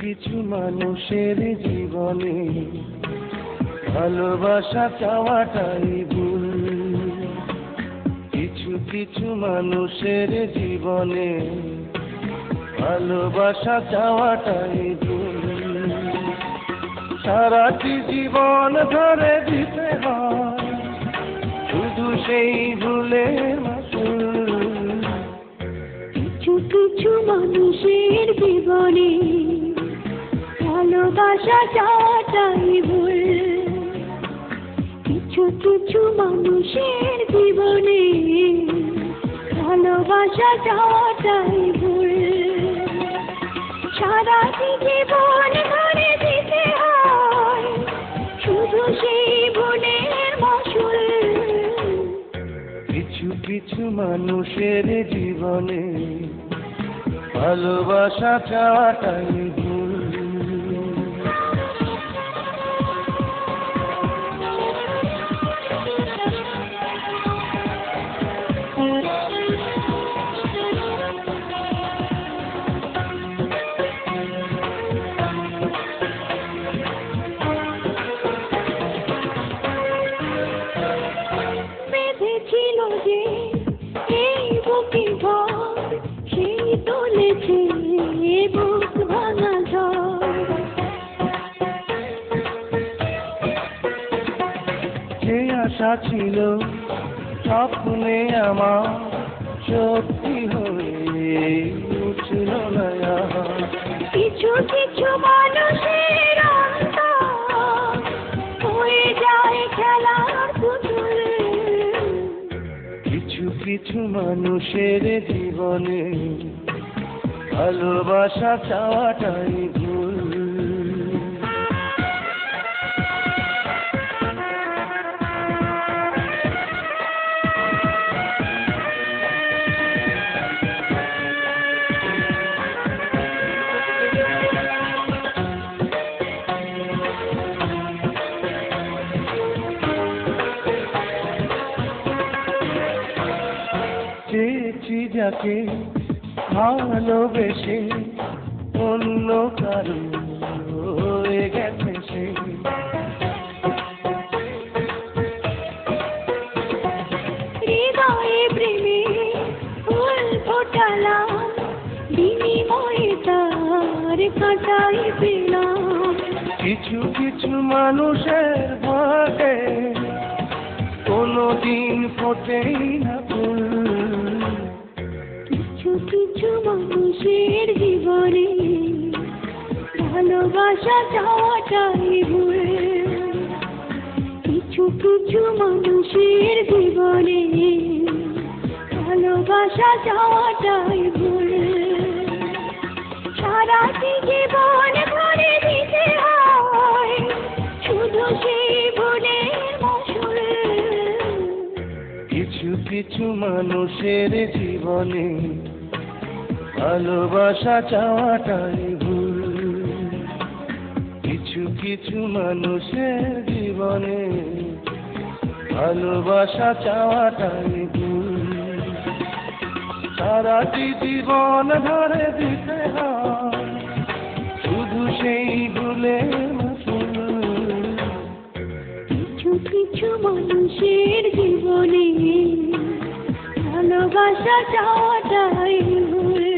কিছু মানুষের জীবনে ভালোবাসা চাওয়াটাই ভুল। কিছু কিছু মানুষের জীবনে ভালোবাসা চাওয়াটাই ভুল। সারাটি জীবন ধরে দিতে হয় শুধু সেই ভুলের মাসুল। কিছু কিছু মানুষের জীবনে ভালোবাসা চাওয়াটাই ভুল। কিছু কিছু মানুষের জীবনে ভালোবাসা চাওয়াটাই ভুল। সারাটি জীবন ধরে দিতে হয় শুধু সেই ভুলের মাসুল। কিছু কিছু মানুষের জীবনে ভালোবাসা চাওয়াটাই ভুল। বেঁধেছিল যে এই বুকে ঘর, সেই তুলেছে বুক ভাঙা ঝড়। যে আশা ছিল স্বপ্নে আমার সত্যি হয়ে উঠল না আর। কিছু কিছু মানুষের অন্তর হয়ে যায় খেলার পুতুল। কিছু কিছু মানুষের জীবনে ভালোবাসা চাওয়াটাই ভুল। চেয়েছি যাকে ভালোবেসে অন্য কারো হয়ে গেছে সে। হৃদয়ে প্রেমে ফুল ফোটালাম, বিনিময়ে তার কাঁটাই পেলাম। কিছু কিছু মানুষের ভাগে কোনোদিন ফোটেই না ফুল। কিছু কিছু মানুষের জীবনে ভালোবাসা চাওয়াটাই ভুল। কিছু কিছু মানুষের জীবনে ভালোবাসা চাওয়াটাই ভুল। সারাটি জীবন ধরে দিতে হয় শুধু সেই ভুলের মাসুল। কিছু কিছু মানুষের জীবনে ভালোবাসা চাওয়াটাই ভুল। কিছু কিছু মানুষের জীবনে ভালোবাসা চাওয়াটাই ভুল। সারাটি জীবন ধরে দিতে হয় শুধু সেই ভুলের মাসুল। কিছু কিছু মানুষের জীবনে ভালোবাসা চাওয়াটাই ভুল।